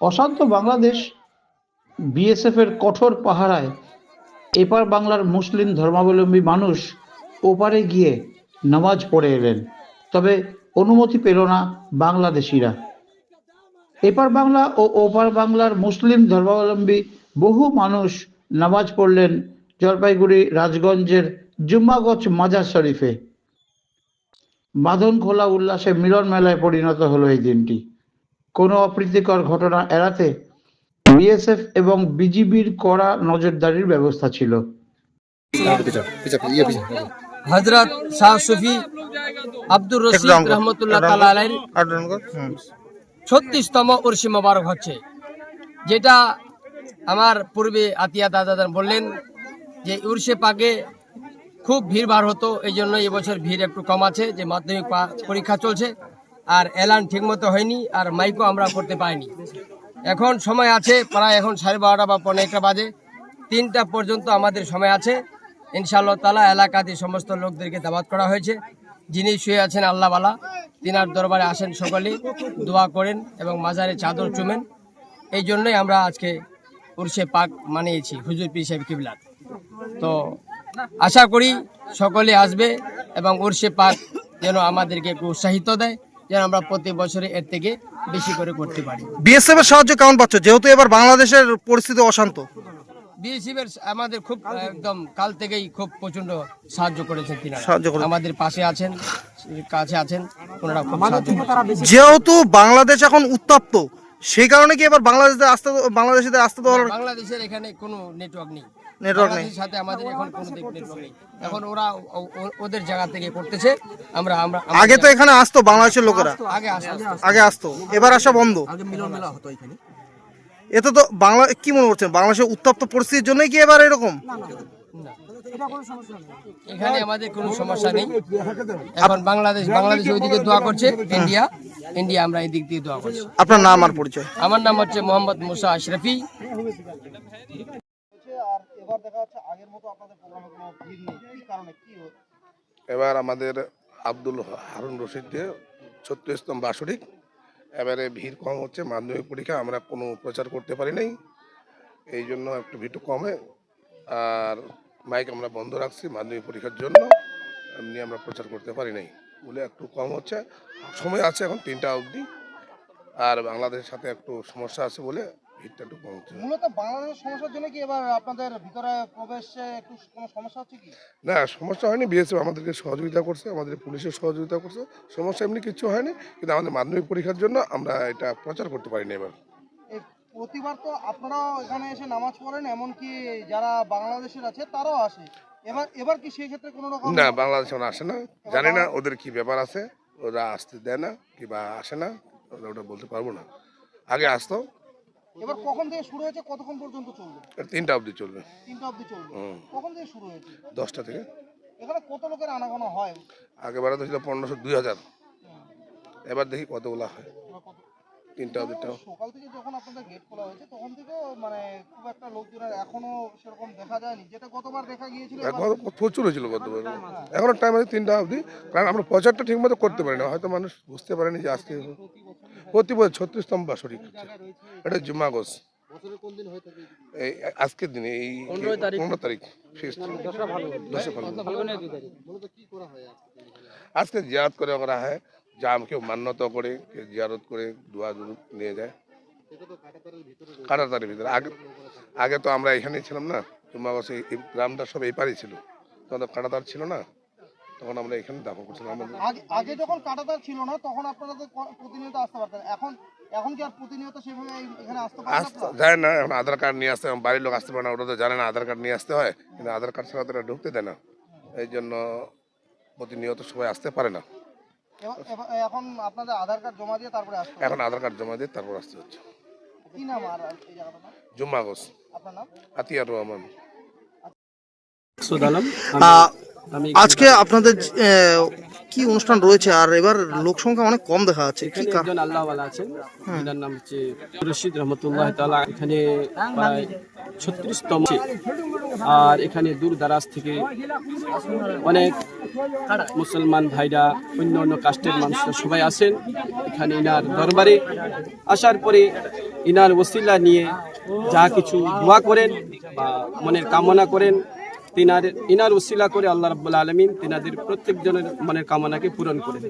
অশান্ত বাংলাদেশ বিএসএফ এর কঠোর পাহারায় এপার বাংলার মুসলিম ধর্মাবলম্বী মানুষ ওপারে গিয়ে নামাজ পড়ে এলেন, তবে অনুমতি পেল না বাংলাদেশিরা। এপার বাংলা ও ওপার বাংলার মুসলিম ধর্মাবলম্বী বহু মানুষ নামাজ পড়লেন জলপাইগুড়ি রাজগঞ্জের জুম্মাগঞ্জ মাজার শরীফে। বাঁধন খোলা উল্লাসে মিলন মেলায় পরিণত হলো এই দিনটি। কোনো অপ্রীতিকর ঘটনা এড়াতে বিএসএফ এবং বিজিবির কড়া নজরদারির ব্যবস্থা ছিল। হযরত শাহ সুফি আব্দুর রশিদ রহমতুল্লাহ তাআলা আলাইহির 36তম উরসে মোবারক হচ্ছে, যেটা আমার পূর্বে আতিয়া দাদাদান বললেন যে উরসে পাকে খুব ভিড় ভাড় হতো, এই জন্য এবছর ভিড় একটু কম আছে, যে মাধ্যমিক পরীক্ষা চলছে আর এলান ঠিকমতো হয়নি আর মাইকও আমরা করতে পাইনি। এখন সময় আছে, প্রায় এখন 12:30 বা 1:15 বাজে, 3টা পর্যন্ত আমাদের সময় আছে। ইনশাআল্লাহ তাআলা এলাকাতে সমস্ত লোকদেরকে দাওয়াত করা হয়েছে। যিনি শুয়ে আছেন আল্লাহওয়ালা, তিনার দরবারে আসেন, সকলে দোয়া করেন এবং মাজারে চাদর চুমেন। এই জন্যই আমরা আজকে উরসে পাক মানিয়েছি হুজুর পীর সাহেব কিবলা। তো আশা করি সকলে আসবে এবং উরসে পাক যেন আমাদেরকে একটু উৎসাহিত দেয়, যেন আমরা প্রতি বছরে এর থেকে বেশি করে করতে পারি। বিএসএফ এর সাহায্য কেমন পাচ্ছ, যেহেতু এবার বাংলাদেশের পরিস্থিতি অশান্ত? বিএসএফ আমাদের খুব একদম কাল থেকেই খুব প্রচন্ড সাহায্য করেছেন, তিনারা আমাদের পাশে আছেন, কাছে আছেন, ওনারা খুব সাহায্য করেছেন। যেহেতু বাংলাদেশ এখন উত্তপ্ত, সেই কারণে কি এবার বাংলাদেশিদের আসতে দেওয়া? বাংলাদেশের এখানে কোনো নেটওয়ার্ক নেই, বাংলাদেশের সাথে আমাদের এখন কোনো নেটওয়ার্ক নেই। এখন ওরা ওদের জায়গা থেকে করতেছে। আমরা আগে তো এখানে আসতো বাংলাদেশের লোকেরা, আগে আসতো, এবার আসা বন্ধ। আগে মিলন মেলা হতো এখানে। এতে তো বাংলা কি মনে করছেন, বাংলাদেশের উত্তপ্ত পরিস্থিতির জন্যই কি এবার এরকম? এখানে আমাদের কোনো সমস্যা নেই। এখন বাংলাদেশ ওইদিকে দোয়া করছে, ইন্ডিয়া আমরা এই দিক দিয়ে দোয়া করছি। আপনার নাম আর পরিচয়? আমার নাম হচ্ছে মোহাম্মদ মুসা আশরাফি। এবার আমাদের আব্দুল হারুন রশিদের 36তম বার্ষিক, এবারে ভিড় কম হচ্ছে। মাধ্যমিক পরীক্ষা আমরা কোনো প্রচার করতে পারি নাই, এই জন্য একটু ভিড় কমে। আর মাইক আমরা বন্ধ রাখছি মাধ্যমিক পরীক্ষার জন্য, এমনি আমরা প্রচার করতে পারি নাই বলে একটু কম হচ্ছে। সময় আছে এখন 3টা অবধি, আর বাংলাদেশের সাথে একটু সমস্যা আছে বলে ভিড়টা একটু কম হচ্ছে। মূলত বাংলাদেশের সমস্যার জন্য কি এবার আপনাদের ভিতরে প্রবেশে একটু কোনো সমস্যা হচ্ছে কি? না, সমস্যা হয়নি। বিএসএফ আমাদেরকে সহযোগিতা করছে, আমাদের পুলিশের সহযোগিতা করছে, সমস্যা এমনি কিছু হয়নি। কিন্তু আমাদের মাধ্যমিক পরীক্ষার জন্য আমরা এটা প্রচার করতে পারিনি। এবার প্রতিবার তো আপনারাও এখানে এসে নামাজ পড়েন, এমনকি যারা বাংলাদেশের আছে তারাও আসে। এবার কি সেই ক্ষেত্রে কোনো রকম? না, বাংলাদেশ আসে না, জানি না ওদের কি ব্যাপার আছে, ওরা আসতে দেয় না কি বা আসে না, ওটা বলতে পারবো না। আগে আসতো। এবার কখন থেকে শুরু হয়েছে, কতক্ষণ পর্যন্ত চলবে? 3টা অবধি চলবে। 3টা অবধি চলবে। কখন থেকে শুরু হয়েছে? 10টা থেকে। এখানে কত লোকের আনাগোনা হয়? আগেবারে তো ছিল 1500 2000, এবার দেখি কতগুলা হয়। 3টা অবধি। সকাল থেকে যখন আপনাদের গেট খোলা হয়েছে তখন থেকে মানে খুব একটা লোকজন এখনো সেরকম দেখা যায়নি, যেটা গতবার দেখা গিয়েছিল। এখন প্রচুর হয়েছিল গতবার, এখনো টাইম আছে 3টা অবধি। কারণ আমরা প্রচারটা ঠিক মতো করতে পারি না, হয়তো মানুষ বুঝতে পারেনি যে আজকে প্রতি বছর 36তম বার্ষিক হচ্ছে। এটা জুম্মাগঞ্জ এই আজকের দিনে, এই 15 তারিখ আজকে জিয়ারত করে করা হয়। যা কেউ মান্যতা করে, কেউ জিয়ারত করে দোয়া নিয়ে যায় কাঁটাতারের ভিতরে। আগে তো আমরা এখানেই ছিলাম না, জুম্মাগঞ্জ এই গ্রামটা সব এই পারেই ছিল, তখন কাঁটাতার ছিল না, তখন আমরা এখানে দাফন করছিলাম। আগে যখন কাঁটাতার ছিল না তখন আপনারা তো প্রতিনিয়ত আসতে পারতেন, এখন কি আর প্রতিনিয়ত সেভাবে এখানে আসতে যায় না? এখন আধার কার্ড নিয়ে আসতে, বাড়ির লোক আসতে পারে না, ওটা তো জানে না আধার কার্ড নিয়ে আসতে হয়, কিন্তু আধার কার্ড ছাড়া তারা ঢুকতে দেয় না, এই জন্য প্রতিনিয়ত সবাই আসতে পারে না। এখন আপনাদের আধার কার্ড জমা দিয়ে তারপরে আসতে? এখন আধার কার্ড জমা দিয়ে তারপর আসতে হচ্ছে। কি নাম আর এই জায়গাটার নাম? জুম্মাগঞ্জ। আপনার নাম? আতিয়ার রহমান। আজকে আপনাদের কি অনুষ্ঠান রয়েছে, আর এবার লোক সংখ্যা অনেক কম দেখা যাচ্ছে? কি একজন আল্লাহওয়ালা আছেন, যার নাম হচ্ছে রশিদ রহমতুল্লাহ তাআলা, এখানে প্রায় 36তম, আর এখানে দূর দারাজ থেকে অনেক মুসলমান ভাইরা, অন্য অন্য কাস্টের মানুষরা সবাই আসেন এখানে ইনার দরবারে। আসার পরে ইনার ওসিলা নিয়ে যা কিছু দোয়া করেন বা মনের কামনা করেন, ইনার ওসিলা করে আল্লাহ রাব্বুল আলামিন তিনাদের প্রত্যেকজনের মনের কামনাকে পূরণ করেন।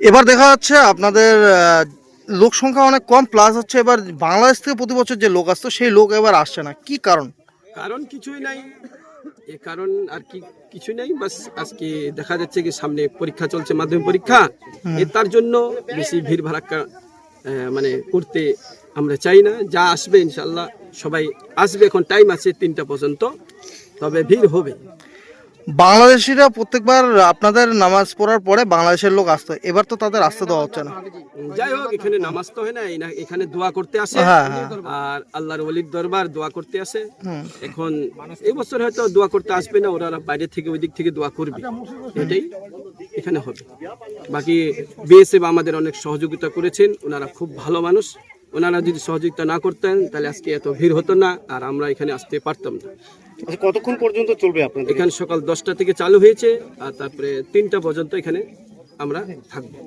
এবার দেখা যাচ্ছে আপনাদের লোক সংখ্যা অনেক কম, প্লাস হচ্ছে এবার বাংলাদেশ থেকে প্রতি বছর যে লোক আসতো সেই লোক এবার আসছে না, কি কারণ? কারণ কিছুই নাই, এ কারণ আর কি কিছু নেই, বাস আজকে দেখা যাচ্ছে কি সামনে পরীক্ষা চলছে, মাধ্যমিক পরীক্ষা, তার জন্য বেশি ভিড় ভাড়াক্কা মানে করতে আমরা চাই না। যা আসবে ইনশাল্লাহ সবাই আসবে, এখন টাইম আছে 3টা পর্যন্ত, তবে ভিড় হবে। বাংলাদেশিরা প্রত্যেকবার আপনাদের নামাজ পড়ার পরে বাংলাদেশের লোক আসতো, এবার তো তাদের আসতে দেওয়া হচ্ছে না। যাই হোক, এখানে নামাজ তো হয় না, এখানে দোয়া করতে আসে, হ্যাঁ, হ্যাঁ। আর আল্লাহর ওলির দরবার দোয়া করতে আসে। এখন এই বছর হয়তো দোয়া করতে আসবে না, ওরা বাইরে থেকে ওই দিক থেকে দোয়া করবে, এটাই এখানে হবে। বাকি বিএসএফ আমাদের অনেক সহযোগিতা করেছেন, ওনারা খুব ভালো মানুষ। ওনারা যদি সহযোগিতা না করতেন তাহলে আজকে এত ভিড় হতো না, আর আমরা এখানে আসতে পারতাম না। কতক্ষণ পর্যন্ত চলবে আপনাদের? এখানে সকাল 10টা থেকে চালু হয়েছে, আর তারপরে 3টা পর্যন্ত এখানে আমরা থাকবো।